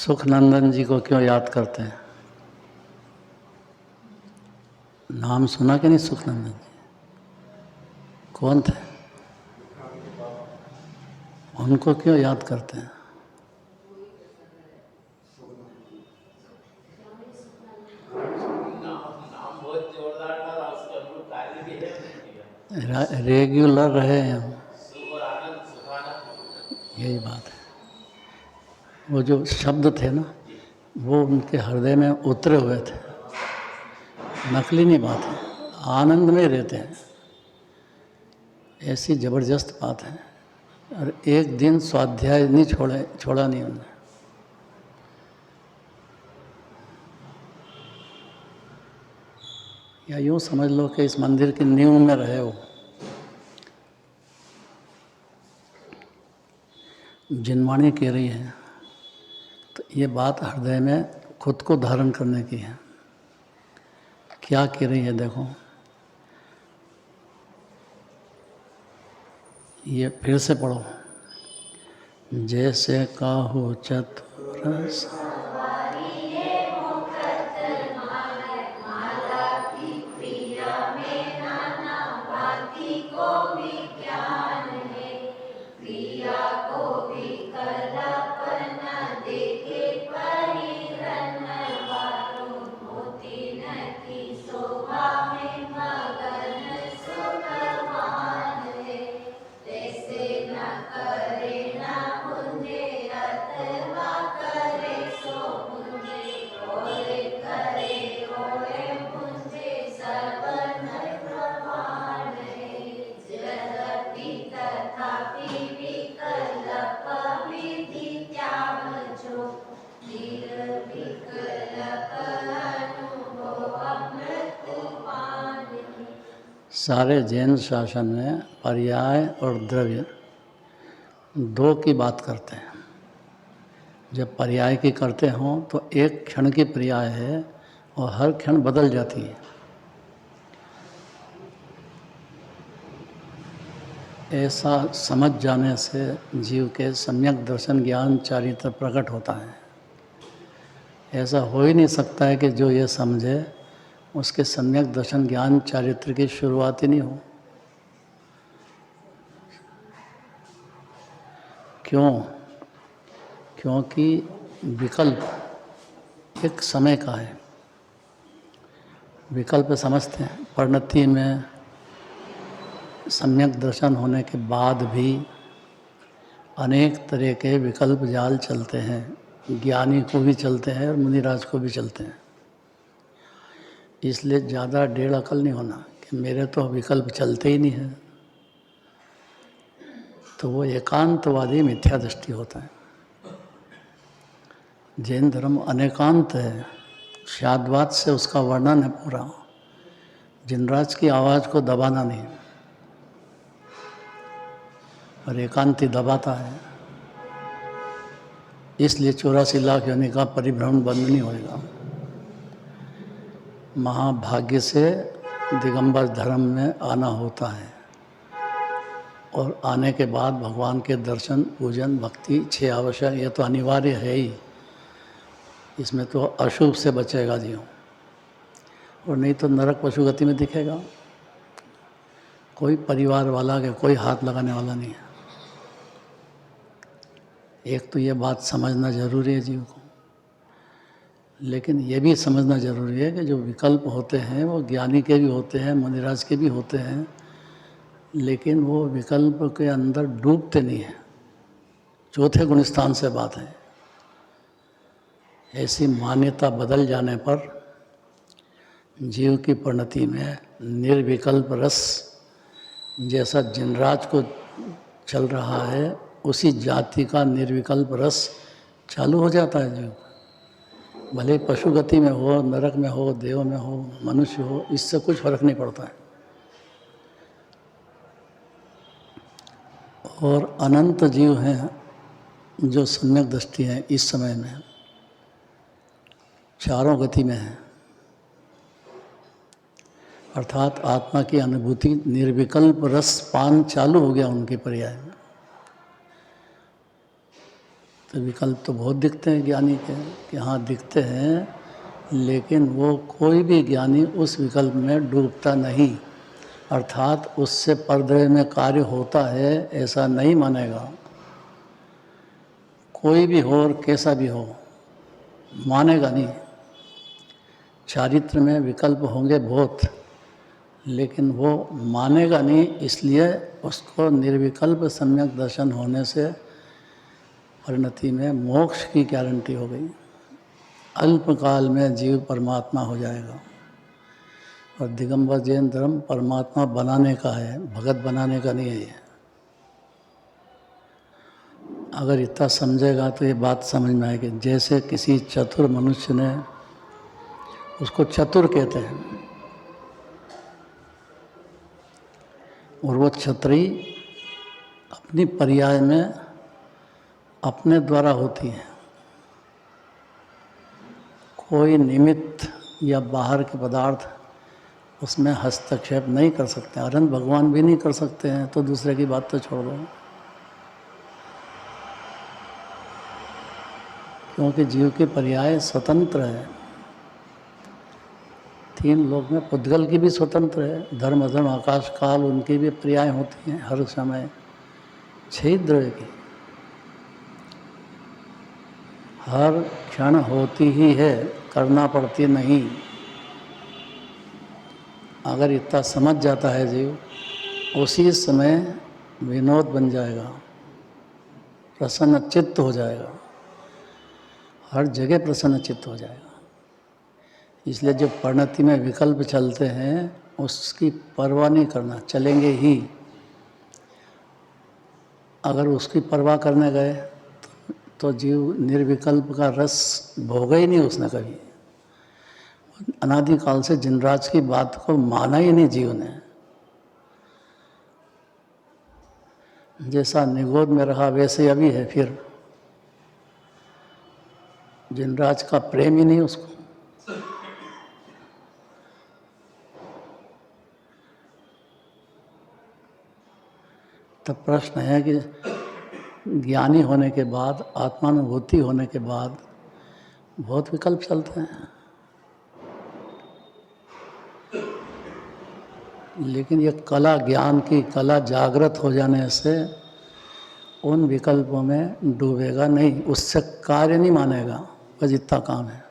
सुखनंदन जी को क्यों याद करते हैं? नाम सुना कि नहीं सुखनंदन जी? कौन थे? उनको क्यों याद करते हैं? रेगुलर रहे हैं हम, यही बात है। वो जो शब्द थे ना, वो उनके हृदय में उतरे हुए थे, नकली नहीं बात है, आनंद में रहते हैं, ऐसी ज़बरदस्त बात है। और एक दिन स्वाध्याय नहीं छोड़ा नहीं उन्होंने। या यूँ समझ लो कि इस मंदिर की नींव में रहे हो। जिनवाणी कह रही है तो ये बात हृदय में खुद को धारण करने की है। क्या कह रही है देखो, ये फिर से पढ़ो। जैसे काहू चतुर सारे जैन शासन में पर्याय और द्रव्य दो की बात करते हैं। जब पर्याय की करते हों तो एक क्षण की पर्याय है और हर क्षण बदल जाती है। ऐसा समझ जाने से जीव के सम्यक दर्शन ज्ञान चारित्र प्रकट होता है। ऐसा हो ही नहीं सकता है कि जो ये समझे उसके सम्यक दर्शन ज्ञान चारित्र की शुरुआत ही नहीं हो। क्यों? क्योंकि विकल्प एक समय का है। विकल्प समझते हैं, परिणति में सम्यक दर्शन होने के बाद भी अनेक तरह के विकल्प जाल चलते हैं। ज्ञानी को भी चलते हैं और मुनिराज को भी चलते हैं। इसलिए ज़्यादा डेढ़ अकल नहीं होना कि मेरे तो विकल्प चलते ही नहीं हैं, तो वो एकांतवादी मिथ्या दृष्टि होता है। जैन धर्म अनेकांत है, शाद्वाद से उसका वर्णन है पूरा। जिनराज की आवाज़ को दबाना नहीं, और एकांती दबाता है। इसलिए 84 लाख योनि का परिभ्रमण बंद नहीं होएगा। महाभाग्य से दिगंबर धर्म में आना होता है, और आने के बाद भगवान के दर्शन, पूजन, भक्ति 6 आवश्यक, ये तो अनिवार्य है ही। इसमें तो अशुभ से बचेगा जीव, और नहीं तो नरक पशुगति में दिखेगा। कोई परिवार वाला के कोई हाथ लगाने वाला नहीं है। एक तो ये बात समझना जरूरी है जीव को, लेकिन ये भी समझना जरूरी है कि जो विकल्प होते हैं वो ज्ञानी के भी होते हैं, मुनिराज के भी होते हैं, लेकिन वो विकल्प के अंदर डूबते नहीं हैं। चौथे गुणस्थान से बात है। ऐसी मान्यता बदल जाने पर जीव की परिणति में निर्विकल्प रस जैसा जिनराज को चल रहा है, उसी जाति का निर्विकल्प रस चालू हो जाता है जीव। भले पशु गति में हो, नरक में हो, देव में हो, मनुष्य हो, इससे कुछ फर्क नहीं पड़ता है। और अनंत जीव हैं जो सम्यक दृष्टि है इस समय में, चारों गति में है। अर्थात आत्मा की अनुभूति निर्विकल्प रस पान चालू हो गया उनके पर्याय में। तो विकल्प तो बहुत दिखते हैं ज्ञानी के, कि हाँ दिखते हैं, लेकिन वो कोई भी ज्ञानी उस विकल्प में डूबता नहीं, अर्थात उससे पर्दे में कार्य होता है ऐसा नहीं मानेगा। कोई भी हो और कैसा भी हो, मानेगा नहीं। चारित्र में विकल्प होंगे बहुत, लेकिन वो मानेगा नहीं, इसलिए उसको निर्विकल्प सम्यक दर्शन होने से परिणति में मोक्ष की गारंटी हो गई। अल्पकाल में जीव परमात्मा हो जाएगा। और दिगंबर जैन धर्म परमात्मा बनाने का है, भगत बनाने का नहीं है ये। अगर इतना समझेगा तो ये बात समझ में आएगी। जैसे किसी चतुर मनुष्य ने, उसको चतुर कहते हैं, और वो छतरी अपनी पर्याय में अपने द्वारा होती है। कोई निमित्त या बाहर के पदार्थ उसमें हस्तक्षेप नहीं कर सकते। अनंत भगवान भी नहीं कर सकते हैं, तो दूसरे की बात तो छोड़ दो। क्योंकि जीव के पर्याय स्वतंत्र है। तीन लोक में पुद्गल की भी स्वतंत्र है, धर्म अधर्म आकाश काल उनकी भी पर्याय होती हैं हर समय। छह द्रव्य की हर क्षण होती ही है, करना पड़ती नहीं। अगर इतना समझ जाता है जीव, उसी समय विनोद बन जाएगा, प्रसन्न चित्त हो जाएगा, हर जगह प्रसन्न चित्त हो जाएगा। इसलिए जो परिणति में विकल्प चलते हैं उसकी परवाह नहीं करना, चलेंगे ही। अगर उसकी परवाह करने गए तो जीव निर्विकल्प का रस भोगा ही नहीं उसने कभी। अनादिकाल से जिनराज की बात को माना ही नहीं जीव ने। जैसा निगोद में रहा वैसे अभी है, फिर जिनराज का प्रेम ही नहीं उसको। तब प्रश्न है कि ज्ञानी होने के बाद, आत्मानुभूति होने के बाद बहुत विकल्प चलते हैं, लेकिन ये कला, ज्ञान की कला जागृत हो जाने से उन विकल्पों में डूबेगा नहीं, उससे कार्य नहीं मानेगा। बस इतना काम है,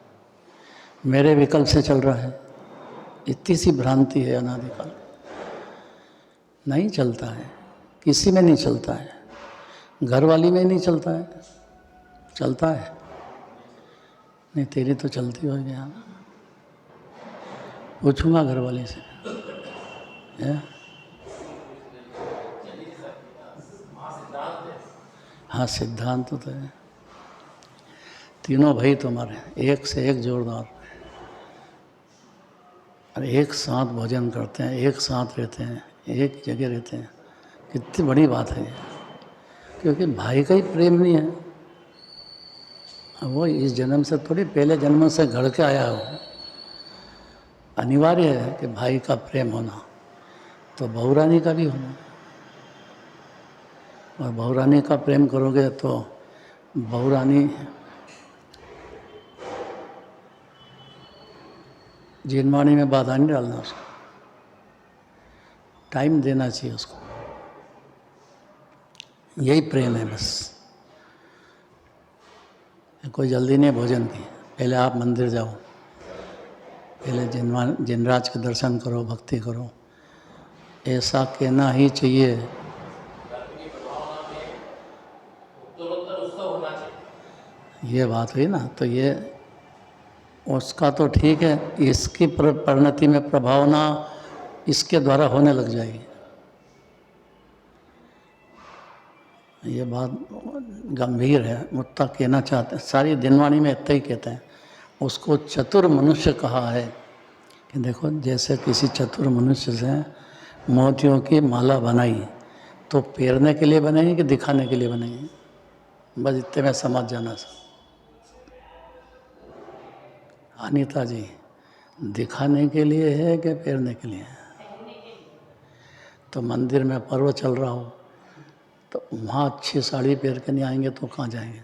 मेरे विकल्प से चल रहा है, इतनी सी भ्रांति है अनादिकाल। नहीं चलता है, किसी में नहीं चलता है, घरवाली में नहीं चलता है। चलता है नहीं, तेरी तो चलती होगी। यहाँ पूछूंगा घरवाली से है? हाँ, सिद्धांत तो है। तीनों भाई तुम्हारे, एक से एक जोरदार, और एक साथ भोजन करते हैं, एक साथ रहते हैं, एक जगह रहते हैं। कितनी बड़ी बात है ये, क्योंकि भाई का ही प्रेम नहीं है। वो इस जन्म से थोड़ी, पहले जन्म से घड़ के आया हो। अनिवार्य है कि भाई का प्रेम होना, तो बहुरानी का भी होना। और बहुरानी का प्रेम करोगे तो बहुरानी जिनवाणी में बाधा नहीं डालना, उसको टाइम देना चाहिए उसको। यही प्रेम है बस। कोई जल्दी नहीं भोजन की, पहले आप मंदिर जाओ, पहले जिनराज के दर्शन करो, भक्ति करो, ऐसा कहना ही चाहिए। ये बात हुई ना, तो ये उसका तो ठीक है, इसकी परिणति में प्रभावना इसके द्वारा होने लग जाएगी। ये बात गंभीर है, मुझता कहना चाहते हैं, सारी दिनवाणी में इतना ही कहते हैं। उसको चतुर मनुष्य कहा है कि देखो, जैसे किसी चतुर मनुष्य से मोतियों की माला बनाई, तो पेरने के लिए बनाई कि दिखाने के लिए बनाई? बस इतने में समझ जाना सब। अनीता जी, दिखाने के लिए है कि पेरने के लिए है? तो मंदिर में पर्व चल रहा हो तो वहाँ अच्छी साड़ी पहन के नहीं आएंगे तो कहाँ जाएंगे?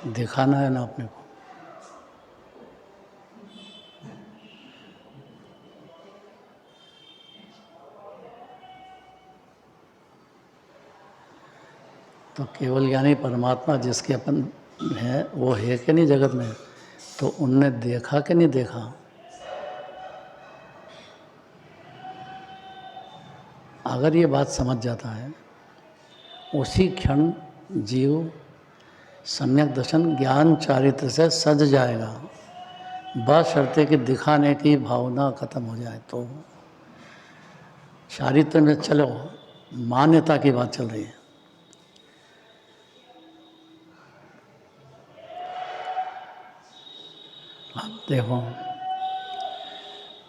दिखाना है ना अपने को। तो केवल ज्ञानी परमात्मा जिसके अपन है वो है कि नहीं जगत में, तो उनने देखा कि नहीं देखा। अगर ये बात समझ जाता है उसी क्षण जीव सम्यक दर्शन ज्ञान चारित्र से सज जाएगा, बशर्ते कि दिखाने की भावना खत्म हो जाए। तो चारित्र में चलो, मान्यता की बात चल रही है। अब देखो,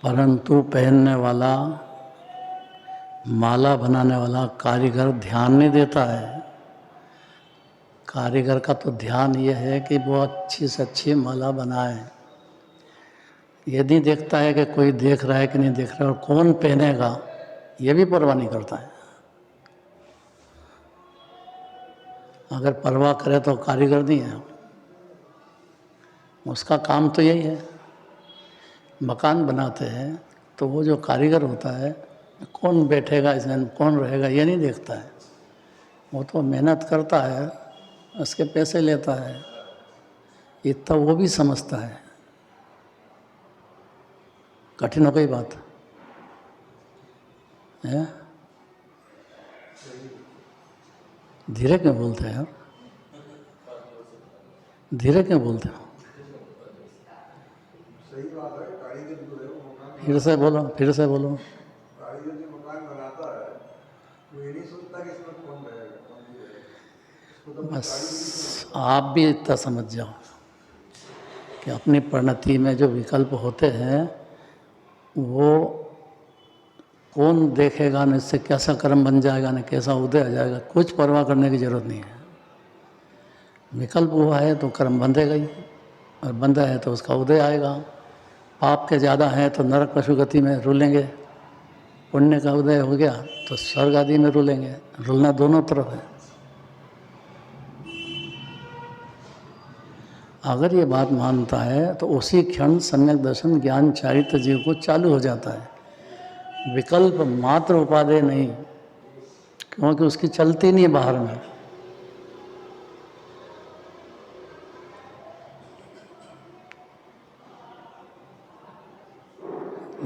परंतु पहनने वाला, माला बनाने वाला कारीगर ध्यान नहीं देता है। कारीगर का तो ध्यान ये है कि वो अच्छी से अच्छी माला बनाए। ये नहीं देखता है कि कोई देख रहा है कि नहीं देख रहा है और कौन पहनेगा, ये भी परवाह नहीं करता है। अगर परवाह करे तो कारीगर नहीं है। उसका काम तो यही है। मकान बनाते हैं तो वो जो कारीगर होता है, कौन बैठेगा इसमें, कौन रहेगा, ये नहीं देखता है। वो तो मेहनत करता है, उसके पैसे लेता है, इतना वो भी समझता है। कठिन हो गई बात है। धीरे क्यों बोलते हैं यार, धीरे क्यों बोलते हो? सही बात है। कारीगर जो है वो मकान फिर से बोलो, फिर से बोलो। कारीगर जो मकान बनाता है वो ये नहीं सोचता कि इसमें कौन रहेगा कौन नहीं रहेगा, उसको तो बस कारीगर ही समझता आप भी इतना समझ जाओ कि अपनी परिणति में जो विकल्प होते हैं वो कौन देखेगा, न इससे कैसा कर्म बन जाएगा, न कैसा उदय आ जाएगा, कुछ परवाह करने की जरूरत नहीं है। विकल्प हुआ है तो कर्म बंधेगा ही, और बंधा है तो उसका उदय आएगा। पाप के ज़्यादा हैं तो नरक पशु गति में रुलेंगे, पुण्य का उदय हो गया तो स्वर्ग आदि में रुलेंगे। रुलना दोनों तरफ है। अगर ये बात मानता है तो उसी क्षण सम्यक दर्शन ज्ञान चारित्र जीव को चालू हो जाता है। विकल्प मात्र उपादेय नहीं, क्योंकि उसकी चलती नहीं है बाहर में।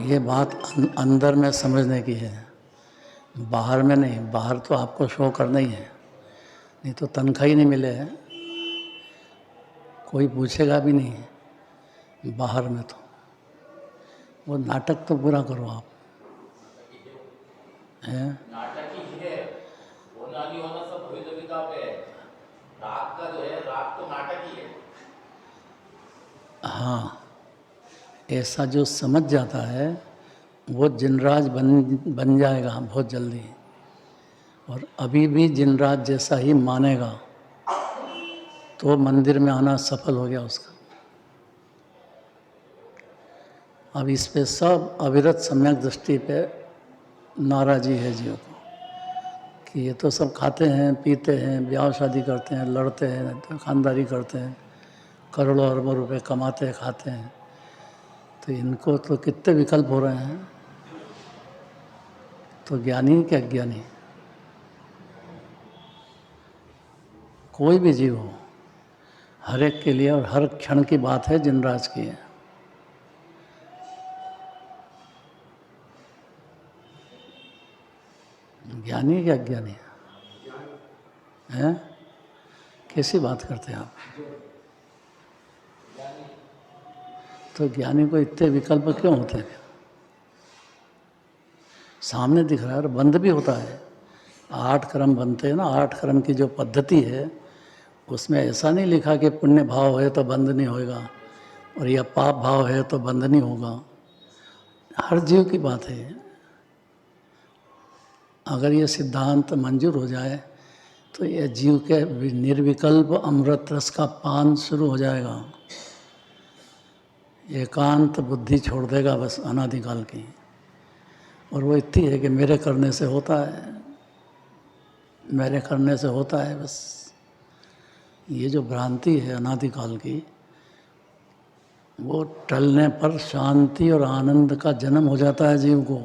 ये बात अंदर में समझने की है, बाहर में नहीं। बाहर तो आपको शो करना ही है, नहीं तो तनख्वाह ही नहीं मिले है, कोई पूछेगा भी नहीं। बाहर में तो वो नाटक तो पूरा करो आप, हैं? नाटक ही है, होना नहीं होना सब भविष्यविता पे है। रात का जो है, रात तो नाटक ही है। हाँ, ऐसा जो समझ जाता है वो जिनराज बन जाएगा बहुत जल्दी। और अभी भी जिनराज जैसा ही मानेगा तो मंदिर में आना सफल हो गया उसका। अब इस पे सब अविरत सम्यक दृष्टि पे नाराजी है जीव को कि ये तो सब खाते हैं, पीते हैं, ब्याह शादी करते हैं, लड़ते हैं, खानदारी करते हैं, करोड़ों अरबों रुपए कमाते हैं, खाते हैं, तो इनको तो कितने विकल्प हो रहे हैं। तो ज्ञानी क्या अज्ञानी, कोई भी जीव हो, हर एक के लिए और हर क्षण की बात है जिनराज की है। ज्ञानी क्या अज्ञानी है? कैसी बात करते हैं आप? तो ज्ञानी को इतने विकल्प क्यों होते हैं? सामने दिख रहा है और बंद भी होता है। 8 कर्म बनते हैं ना, 8 कर्म की जो पद्धति है उसमें ऐसा नहीं लिखा कि पुण्य भाव है तो बंद नहीं होएगा और या पाप भाव है तो बंद नहीं होगा। हर जीव की बात है। अगर ये सिद्धांत मंजूर हो जाए तो ये जीव के निर्विकल्प अमृत रस का पान शुरू हो जाएगा। एकांत बुद्धि छोड़ देगा बस अनादिकाल की, और वो इतनी है कि मेरे करने से होता है, मेरे करने से होता है, बस ये जो भ्रांति है अनादिकाल की, वो टलने पर शांति और आनंद का जन्म हो जाता है जीव को।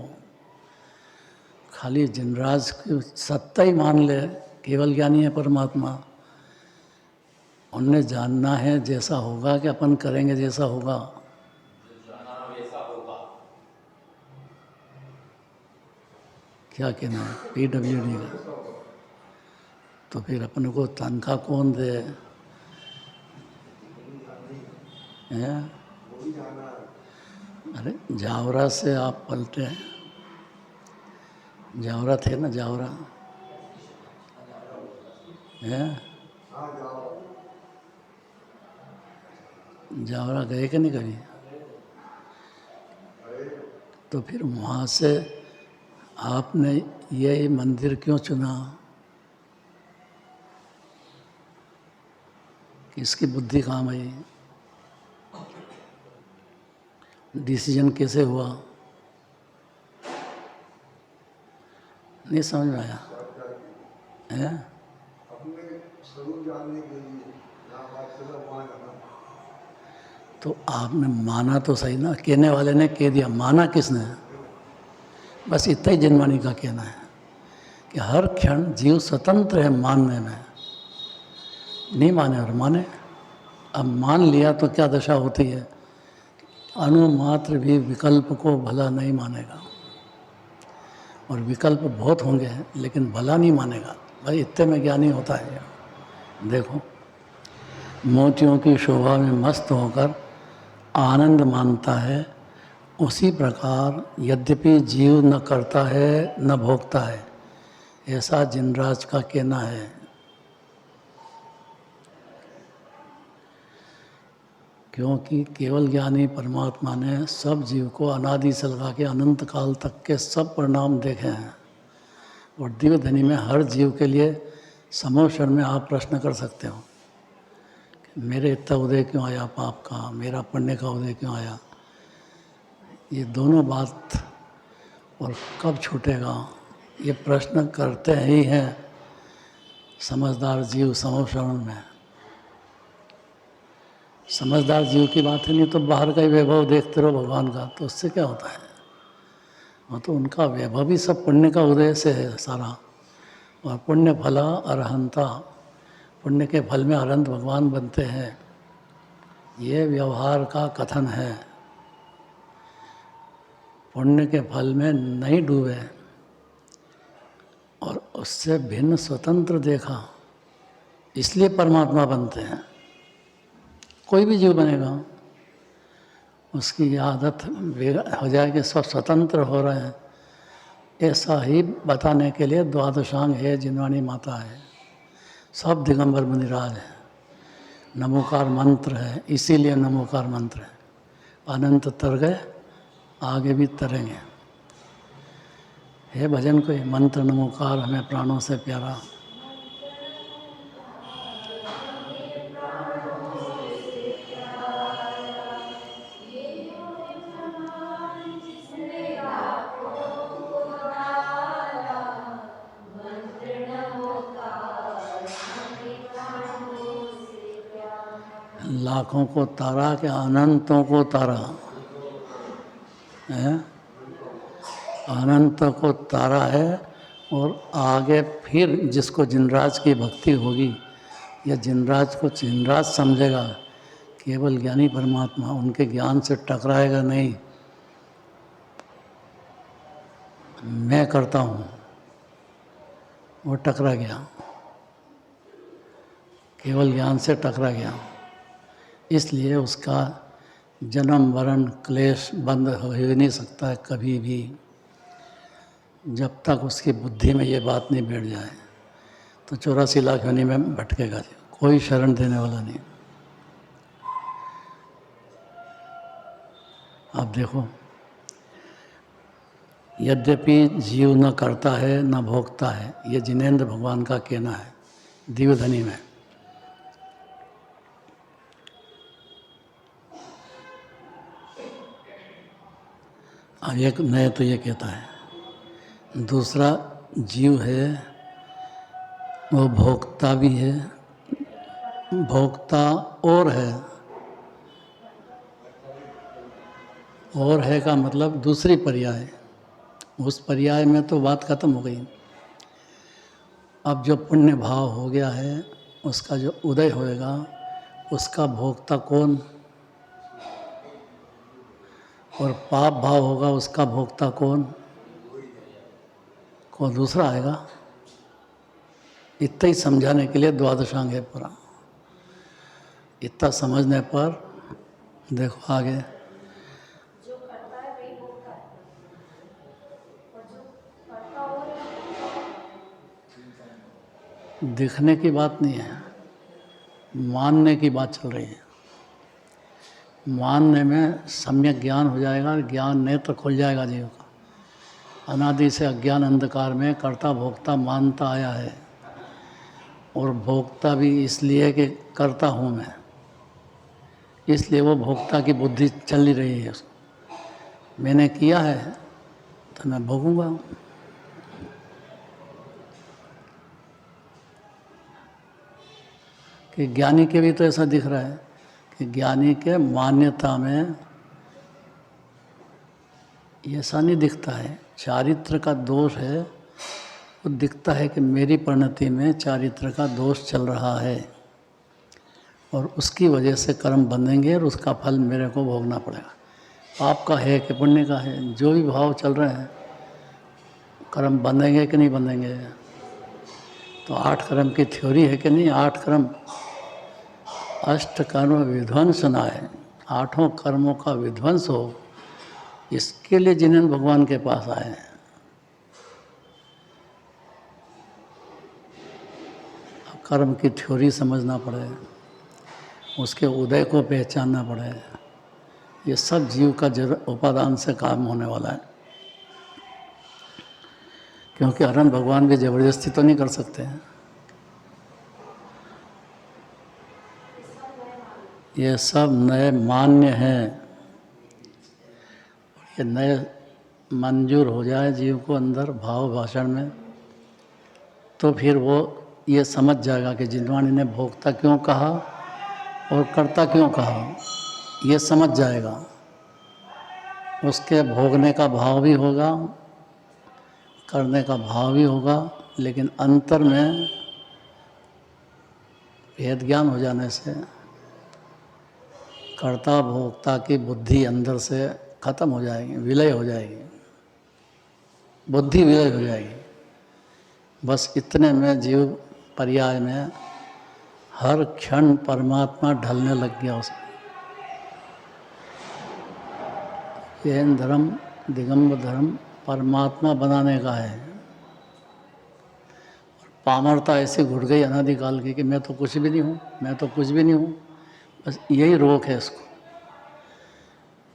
खाली जिनराज की सत्ता ही मान ले, केवल ज्ञानी है परमात्मा, उन्हें जानना है जैसा होगा कि अपन करेंगे जैसा होगा। जाना वैसा होगा। क्या कहना है PWD का? तो फिर अपन को तनख्वाह कौन दे? हैं? वही जाना है। अरे जावरा से आप पलटे हैं, जावरा थे ना, जावरा है, हाँ जाओ। जावरा गए कि नहीं कभी? तो फिर वहाँ से आपने ये मंदिर क्यों चुना? किसकी बुद्धि काम आई? डिसीजन कैसे हुआ? नहीं समझ में आया है? अपने स्वरूप जानने के लिए यहाँ बात चलो वहाँ जाना। तो आपने माना तो सही ना, कहने वाले ने कह दिया, माना किसने? बस इतना ही जनवाणी का कहना है कि हर क्षण जीव स्वतंत्र है मानने में। नहीं माने और माने, अब मान लिया तो क्या दशा होती है? अणुमात्र भी विकल्प को भला नहीं मानेगा, और विकल्प बहुत होंगे लेकिन भला नहीं मानेगा। भाई इतने में ज्ञानी होता है। देखो, मोतियों की शोभा में मस्त होकर आनंद मानता है, उसी प्रकार यद्यपि जीव न करता है न भोगता है, ऐसा जिनराज का कहना है। क्योंकि केवल ज्ञानी परमात्मा ने सब जीव को अनादि से लगा के अनंत काल तक के सब परिणाम देखे हैं। और दिव्य धनी में हर जीव के लिए समूह क्षण में आप प्रश्न कर सकते हो कि मेरे इतना उदय क्यों आया पाप का, मेरा पुण्य का उदय क्यों आया। ये दोनों बात और कब छूटेगा, ये प्रश्न करते ही हैं समझदार जीव समूह क्षण में। समझदार जीव की बात है, नहीं तो बाहर का ही वैभव देखते रहो भगवान का, तो उससे क्या होता है? वो तो उनका वैभव ही सब पुण्य का उदय से है सारा। और पुण्य फला अरहंता, पुण्य के फल में अरहंत भगवान बनते हैं, ये व्यवहार का कथन है। पुण्य के फल में नहीं डूबे और उससे भिन्न स्वतंत्र देखा, इसलिए परमात्मा बनते हैं। कोई भी जीव बनेगा, उसकी ये आदत हो जाए कि सब स्वतंत्र हो रहे हैं, ऐसा ही बताने के लिए द्वादशांग है, जिनवाणी माता है, सब दिगंबर मुनिराज है, नमोकार मंत्र है, इसीलिए नमोकार मंत्र है। अनंत तर गए, आगे भी तरेंगे। हे भजन कोई मंत्र नमोकार हमें प्राणों से प्यारा। लाखों को तारा के अनंतों को तारा है, अनंत को तारा है। और आगे फिर जिसको जिनराज की भक्ति होगी या जिनराज को जिनराज समझेगा, केवल ज्ञानी परमात्मा, उनके ज्ञान से टकराएगा नहीं। मैं करता हूँ, वो टकरा गया, केवल ज्ञान से टकरा गया। इसलिए उसका जन्म मरण क्लेश बंद हो ही नहीं सकता है कभी भी, जब तक उसकी बुद्धि में ये बात नहीं बैठ जाए। तो 84 लाख योनि में भटकेगा, कोई शरण देने वाला नहीं। अब देखो, यद्यपि जीव न करता है न भोगता है, ये जिनेंद्र भगवान का कहना है दिव्य धनी में। अब एक नए तो ये कहता है, दूसरा जीव है वो भोगता भी है भोक्ता और है का मतलब दूसरी पर्याय, उस पर्याय में तो बात खत्म हो गई। अब जो पुण्य भाव हो गया है उसका जो उदय होएगा, उसका भोक्ता कौन, और पाप भाव होगा उसका भोक्ता कौन दूसरा आएगा। इतना ही समझाने के लिए द्वादशांग है पूरा। इतना समझने पर देखो आगे, जो करता है वही भोगता है, और जो करता हो दिखने की बात नहीं है, मानने की बात चल रही है। मानने में सम्यक ज्ञान हो जाएगा, ज्ञान नेत्र खुल जाएगा जीव का। अनादि से अज्ञान अंधकार में कर्ता भोक्ता मानता आया है, और भोक्ता भी इसलिए कि करता हूँ मैं, इसलिए वो भोक्ता की बुद्धि चल ही रही है। मैंने किया है तो मैं भोगूंगा। कि ज्ञानी के भी तो ऐसा दिख रहा है कि ज्ञानी के मान्यता में ऐसा नहीं दिखता है, चारित्र का दोष है। वो दिखता है कि मेरी परिणति में चारित्र का दोष चल रहा है, और उसकी वजह से कर्म बंधेंगे और उसका फल मेरे को भोगना पड़ेगा। पाप का है कि पुण्य का है, जो भी भाव चल रहे हैं, कर्म बंधेंगे कि नहीं बंधेंगे। तो 8 कर्म की थ्योरी है कि नहीं, 8 कर्म, अष्ट कर्म विध्वंस न है, 8 कर्मों का विध्वंस हो, इसके लिए जिन्हें भगवान के पास आए हैं। कर्म की थ्योरी समझना पड़े, उसके उदय को पहचानना पड़े। ये सब जीव का उपादान से काम होने वाला है, क्योंकि हरण भगवान भी जबरदस्ती तो नहीं कर सकते हैं। ये सब नए मान्य हैं, ये नए मंजूर हो जाए जीव को अंदर भाव भाषण में, तो फिर वो ये समझ जाएगा कि जिनवाणी ने भोक्ता क्यों कहा और कर्ता क्यों कहा, ये समझ जाएगा। उसके भोगने का भाव भी होगा, करने का भाव भी होगा, लेकिन अंतर में भेद ज्ञान हो जाने से कर्ता भोक्ता की बुद्धि अंदर से खत्म हो जाएगी, विलय हो जाएगी, बुद्धि विलय हो जाएगी। बस इतने में जीव पर्याय में हर क्षण परमात्मा ढलने लग गया उसमें। जैन धर्म, दिगंबर धर्म परमात्मा बनाने का है। पामरता ऐसी घुट गई अनादिकाल की कि मैं तो कुछ भी नहीं हूँ, मैं तो कुछ भी नहीं हूँ। बस यही रोक है इसको।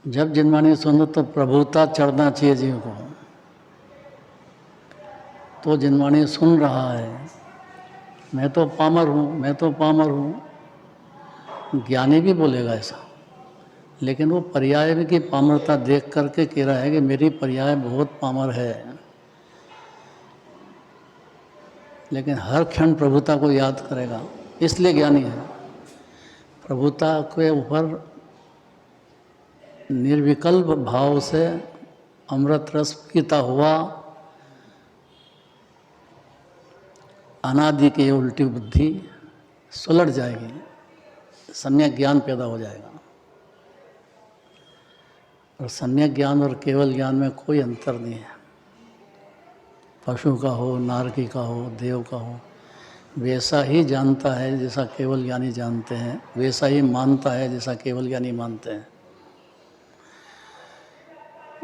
जब जिनवाणी सुनो तो प्रभुता चढ़ना चाहिए जीव को, तो जिनवाणी सुन रहा है मैं तो पामर हूँ, मैं तो पामर हूँ। ज्ञानी भी बोलेगा ऐसा, लेकिन वो पर्याय में की पामरता देख करके कह रहा है कि मेरी पर्याय बहुत पामर है, लेकिन हर क्षण प्रभुता को याद करेगा, इसलिए ज्ञानी है। प्रभुता के ऊपर निर्विकल्प भाव से अमृत रस पीता हुआ अनादि की उल्टी बुद्धि सुलट जाएगी, सम्यक ज्ञान पैदा हो जाएगा। और सम्यक ज्ञान और केवल ज्ञान में कोई अंतर नहीं है। पशु का हो, नारकी का हो, देव का हो, वैसा ही जानता है जैसा केवल ज्ञानी जानते हैं, वैसा ही मानता है जैसा केवल ज्ञानी मानते हैं।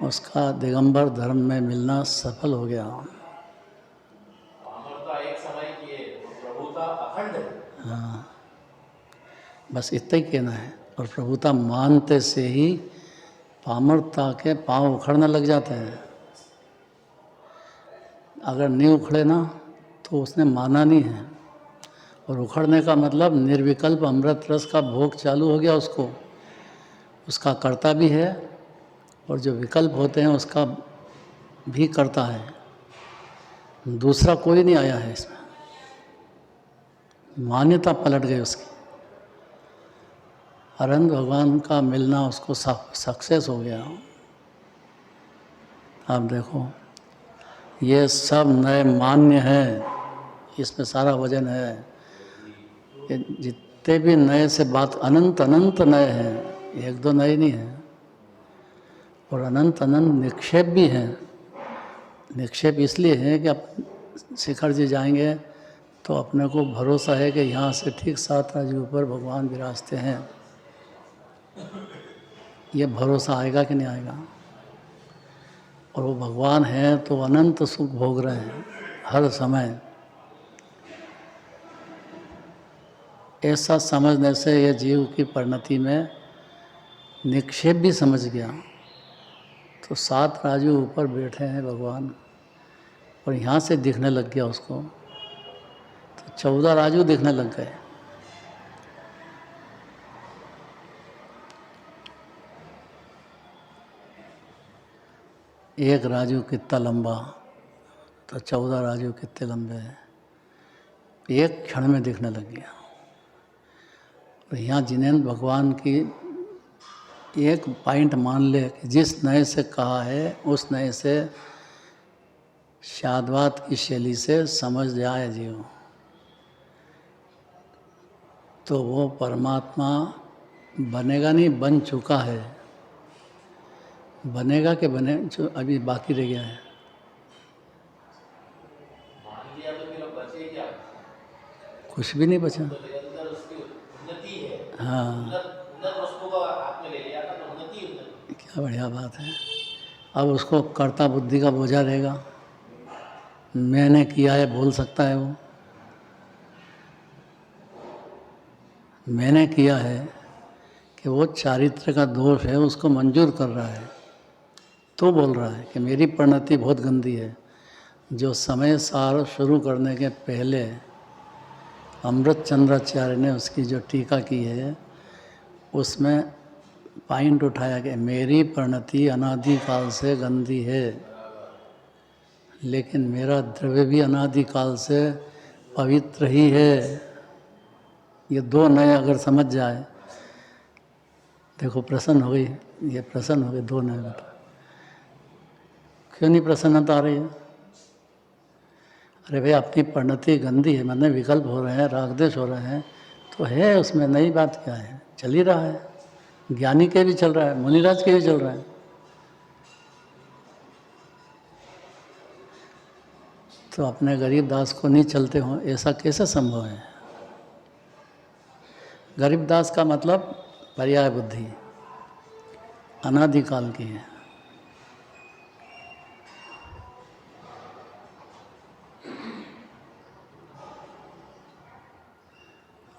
उसका दिगंबर धर्म में मिलना सफल हो गया। पामरता एक समय की है, प्रभुता अखंड है। हाँ, बस इतना ही कहना है। और प्रभुता मानते से ही पामरता के पांव उखड़ने लग जाते हैं। अगर नहीं उखड़े ना तो उसने माना नहीं है। और उखड़ने का मतलब निर्विकल्प अमृत रस का भोग चालू हो गया उसको, उसका कर्ता भी है, और जो विकल्प होते हैं उसका भी करता है। दूसरा कोई नहीं आया है इसमें, मान्यता पलट गई उसकी। अरविंद भगवान का मिलना उसको सक्सेस हो गया। आप देखो, ये सब नए मान्य हैं, इसमें सारा वजन है। ये जितने भी नए से बात अनंत अनंत नए हैं, एक दो नए नहीं हैं, और अनंत अनंत निक्षेप भी हैं। निक्षेप इसलिए है कि अब शिखर जी जाएंगे तो अपने को भरोसा है कि यहाँ से ठीक 7 राज्य ऊपर भगवान विराजते हैं। ये भरोसा आएगा कि नहीं आएगा? और वो भगवान हैं तो अनंत सुख भोग रहे हैं हर समय। ऐसा समझने से ये जीव की परिणति में निक्षेप भी समझ गया। तो 7 राजू ऊपर बैठे हैं भगवान, और यहाँ से दिखने लग गया उसको, तो 14 राजू दिखने लग गए। एक राजू कितना लंबा, तो 14 राजू कितने लंबे हैं, एक क्षण में दिखने लग गया। और यहाँ जिनेंद्र भगवान की एक पॉइंट मान ले कि जिस नए से कहा है उस नए से शाद्वात की शैली से समझ जाए जीव, तो वो परमात्मा बनेगा नहीं, बन चुका है। बनेगा कि बने जो अभी बाकी रह गया है। मान लिया तो फिर अब बचे क्या? कुछ भी नहीं बचा। तो निरंतर उसकी उन्नति है। हाँ, उन्नत वस्तु को हाथ में ले लिया था तो उन्नति। क्या बढ़िया बात है। अब उसको कर्ता बुद्धि का बोझा रहेगा, मैंने किया है बोल सकता है वो, मैंने किया है कि वो चारित्र का दोष है उसको मंजूर कर रहा है, तो बोल रहा है कि मेरी परिणति बहुत गंदी है। जो समय सार शुरू करने के पहले अमृत चंद्राचार्य ने उसकी जो टीका की है उसमें पॉइंट उठाया कि मेरी परिणति अनादिकाल से गंदी है, लेकिन मेरा द्रव्य भी अनादिकाल से पवित्र ही है। ये दो नए अगर समझ जाए, देखो प्रसन्न हो गई, ये प्रसन्न हो गई, दो नए बेटा। क्यों नहीं प्रसन्नता आ रही है? अरे भाई अपनी परिणति गंदी है, मैंने विकल्प हो रहे हैं, रागदेश हो रहे हैं, तो है उसमें नई बात क्या है? चल ही रहा है, ज्ञानी के भी चल रहा है, मुनिराज के भी चल रहा है। तो अपने गरीब दास को नहीं चलते हों, ऐसा कैसे संभव है? गरीब दास का मतलब पर्याय बुद्धि अनादिकाल की है।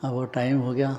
अब वो टाइम हो गया।